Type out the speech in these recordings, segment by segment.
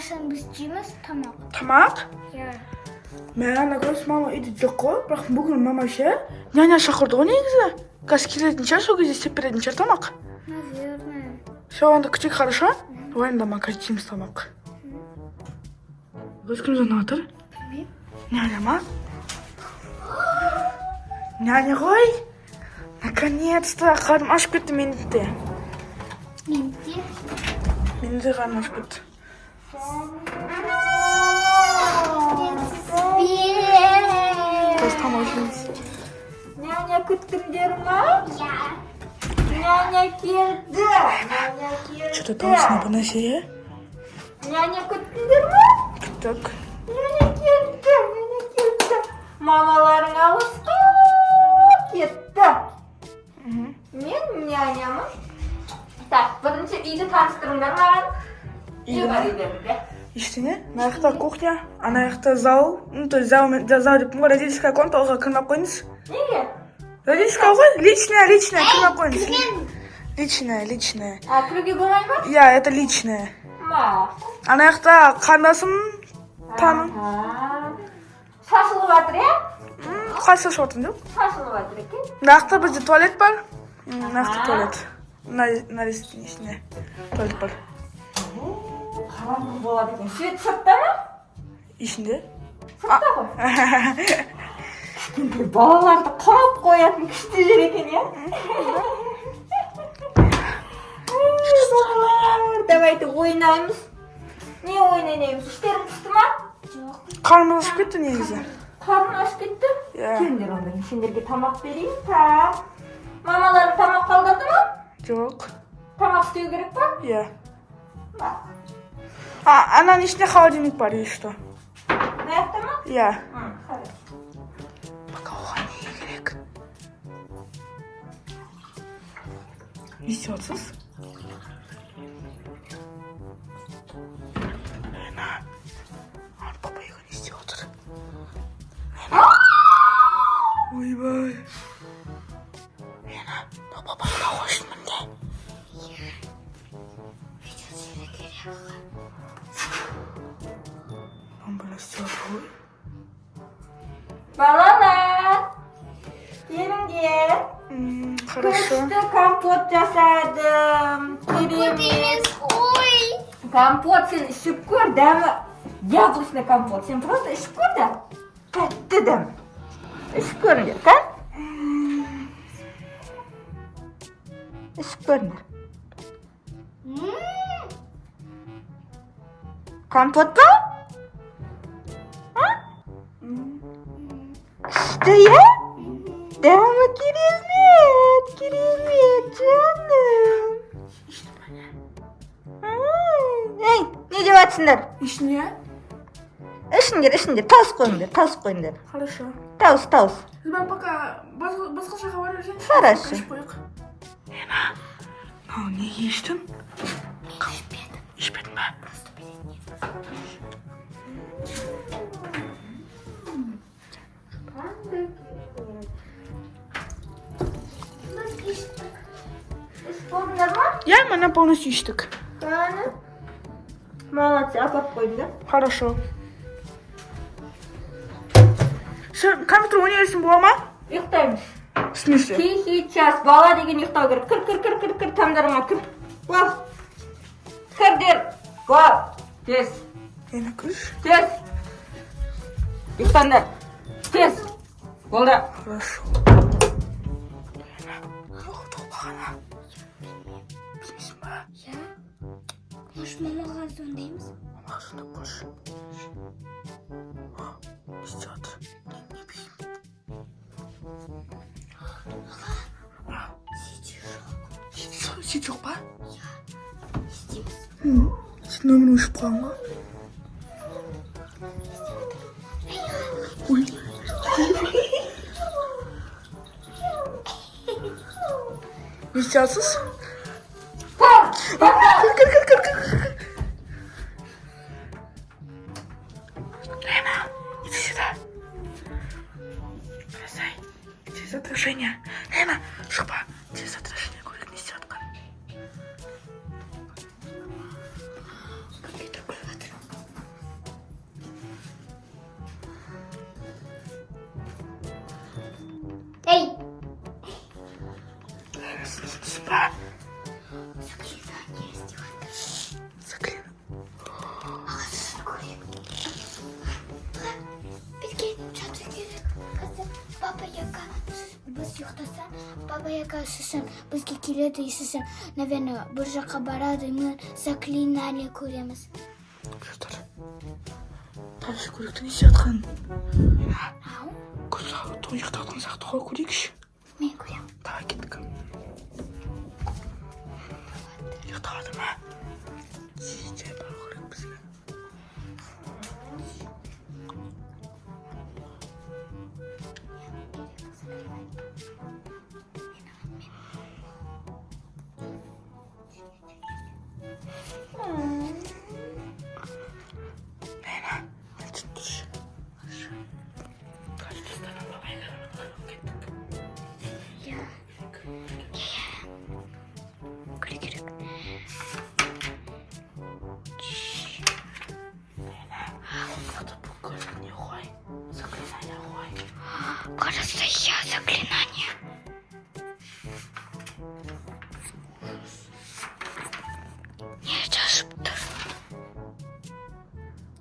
Akşam biz yeymiz tamoq. Tamoq? Ya. Men agar mama uyda yo'q-ku, biroq bugun mama nyanya chaqirdi-ku negizda. Gaz kelayotgancha, shu кезде isteb beradicha tamoq. Наверное. Всё, onda kichik, хорошо? Давай endi man qaytishimiz tamoq. Biz kim zonadir? Bilmayman. Nyanya ma? Nyanya qo'y. Наконец-то qarnim oshib ketdi meniki. Meniki. Meniki qarnim oshib ketdi. Biz tamoshimiz. Nyanya kutdinglarmi? Ya. Nyanya keldi. Nyanya keldi. Что-то точно bu narsaga. Nyanya kutdinglarmi? Kutdik. Nyanya keldi. Nyanya keldi. Mamalaring alishdi. Ketdi. Men nyanyamni. Tak, birinchi uyni tanishtiringlar mana. Uy bor edi. Eshitdingmi? Naryoqda kuxnya, ana yoqda zal, то есть zal deb родительская kontoga kirmay qo'yingiz. Nega? Родительская qo'y, личная kirmay qo'yingiz. Личная. A, kirga bo'lmaymi? Ya, это личное. Ma. Ana yoqda qandasim tanim. Shoshilyapti-ya? Qaysi shortim deb? Shoshilyapti ekan. Naryoqda bizda tualet bor. Naryoqda tualet. Naristinichne. Tualet bor. Qarandoq bo'ladi ekan. Svet sirtdami? Ishinde? Sirtda qo'y. Bolalarni qamab qo'yadi, kuchlilar ekan-ya. Давайте o'ynaymiz. Ne o'ynaymiz? İşlerim tutma. Qarnim oshib ketdi negizi. Qarnim oshib ketdi. Ya. Kimdir onda? Senlarga tamoq berayim. Ta. Mamalar tamoq qoldirdimi? Yo'q. Tamoq istiyor kerakmi? Ya. Bak. Ana ishni холодильник bor eshitdi. Ne yaptımı? Ya. Hı, evet. Пока uxlamaga kerak. Ne istiyorsiz? Lena. Al babaya ne istiyordur? Lena. Oy vay. Lena. Babaya da hoşmun de. Ben böyle istiyorum. Balalar. Gelin gel. Хорошо. Kışta kompot жасадым. Kudimiz oy. Kompot sen ішіп көр, дәмі яблочный компот. Sen просто ішіп көр да. Тәтті дәм. ішіп көріңдер, ка? ішіп көріңдер. Компот па? İşte ya. Dama керемет canım. Ey, ne деп жатсыңдар? İşine? ішіңдер, тауыс қойыңдар. Хорошо. Тауыс. Ben пока басқаша хабар берсеңіз. Хорошо. Lena. Ne içtin? İçmedin mi? İşbordыңдар ма? Я mana полностью içtik. Қане? Молодцы, апарып қойыңдар. Хорошо. Sen компьютер ойнайсың бола ма? ұйықтаймыз. В смысле? Сейчас бала деген ұйықтау керек. Кір, тамдарыңа кір. Бол. Кірдер. Бол. Тез. Lena kış. Тез. ұйықтаңдар. Тез. Болды. Хорошо. Lena. Yo'q, bana. Bilmiyorsun ba? Ya. Может, mamaga zvondaymiz? Mama şunu koş. İstiyordu. Ne bileyim. Сидит жоқ па? İsteyimiz. Сен нөмірін өшіп қалған ба? Ой. Не істейсіз? Кір. Лена, иди сюда. Бросай. Иди за отражение. Лена, шуба. Иди за отражение. Курик не сидят. Какие-то ұйықтасаң, баба яга сосын бізге келеді дейсің, наверное, бір жаққа барады, мы заклинание көреміз. Жастар. Талшы көрікті не сиятқан? Ау, Көз сағыт ұйықтаған сақты қой көрейікші. мен көрем. Давай кеттік. Ұйықтады ма? Жей бару керек бізге. Lena, hadi dur. Kaç tane babayla gittik. Ya. Көре керек. Lena, это не хой. Заклинание хой. Кажется, я заклинание. Не жазып тұр.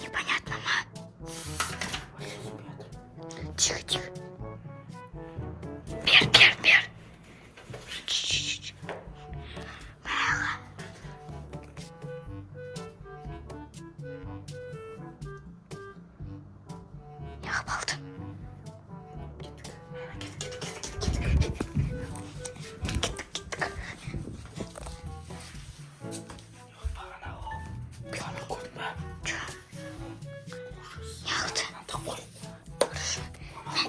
Непонятно ма? Тихо, тихо. Бер. Чуть-чуть. Мала. Яғып алды. Пиано көрдің бе? Яғылды. Анда қой.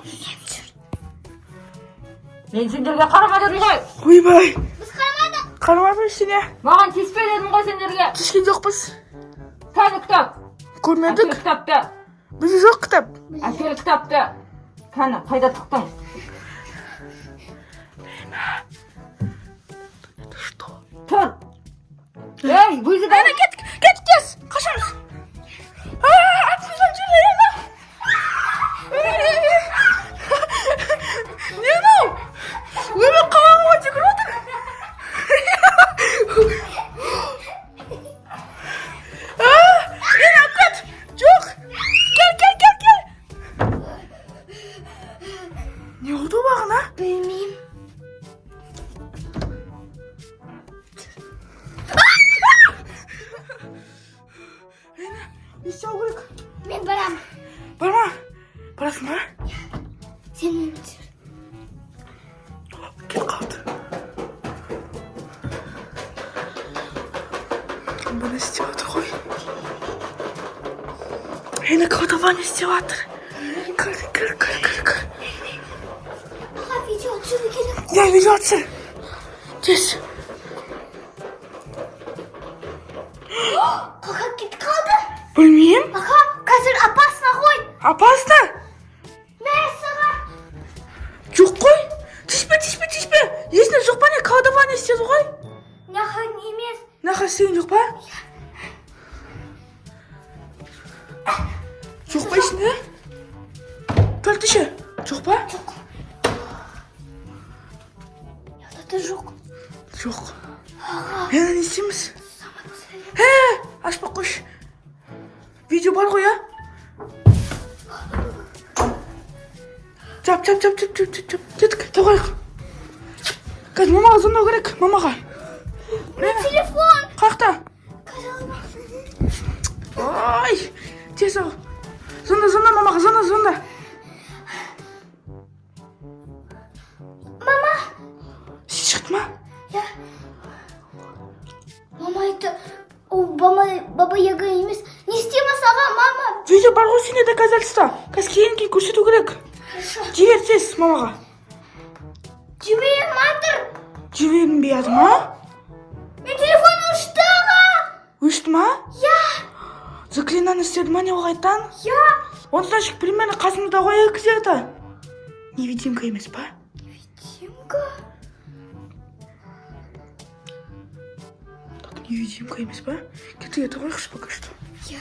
Мен жүр. Мен сендерге қарама дедім ғой. Ойбай. Біз қарамадық. Қарамай сене. Маған тиіспе дедім ғой сендерге. Тішкен жоқпыз. Кәні кітап. Көрмедік. Әкел кітапты. Бізде жоқ кітап. Әкел кітапты. Кәні, қайда тықтың? Это что? Тұр. Ей, вызывай. Кет, тез. Қашамыз. Атпыздан жүр, Лена. Не мынау? Өмір қалауға жүгіріп отыр. Лена, кет. Жоқ. Кел. Не oldu бағына? Білмеймін. Лена, не істеу керек. Мен барам. Барма. Барасың ба? Сен мен жүр. Кет қалды. Бұны істеп отыр ғой. Лена, колдование істеп отыр. Кір. Аға, видео түсіру керек. Я видео түсір. Тез. Аға, кет қалды. Білмеймін. Аға, қазір опасно ғой. Опасно. Мен саған. Жоқ қой. Тиіспе. Есіне жоқ па не? Колдование істеді ғой. Нахан емес. Наха істеген жоқ па? Жоқ па ішінде? Төлтіші. Жоқ па? Яғылды жоқ. Жоқ. Лена, не істейміз? Ашпа қойшы. Видео бар ғой, а? Жап. Кеттік, тоғайық. Қазір мамаға звондау керек, мамаға. Мен телефон. Қақта? Қаралма. Ой, тез ау. Звонда мамаға, звонда. Мама. Сен шықты ма? Я. Мама айтты. О, баба яга емес. Не істейміз аға, мама? Видео бар ғой сенде доказательство. Қазір кейін көрсету керек. Хорошо. Жібер тез мамаға. Жіберем атыр. Жіберінбей ады ма? Мен телефон ұшты аға. Өшті ма? Я. Заклинание істеді ма не оғайттан? Я. Он значит примерно қасымда ғой где-то. Невидимка емес па? Невидимка. Так, невидимка емес па? Кетуге тұрғайықшы пока что. Я.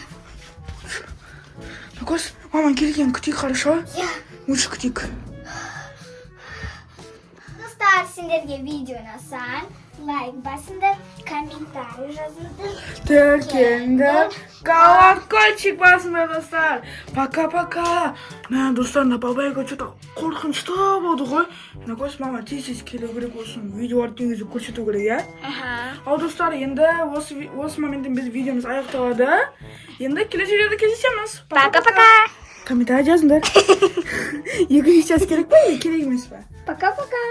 Ну, Кос, мама келген күтейік, хорошо? Я. Лучше күтейік. Остарс. sizlarga videoni olsam, like bosinglar, kommentariy yozinglar. Terkenda колокольчик bosinglar do'stlar. Пока-пока. Mana do'stlar, Napabayga juda qo'rqinchli bo'ldi-ku. Mana ko'rs mama tez-tez kerak bo'lsin. Video ortingizni ko'rsatuv kerak-a. Hop do'stlar, endi o'z momentim biz videomiz oyoqda. Endi kelasi videoda kesishamiz. Пока-пока. Kommentariy yozinglar. Yugurish kerakmi, kerak emasmi? Пока-пока.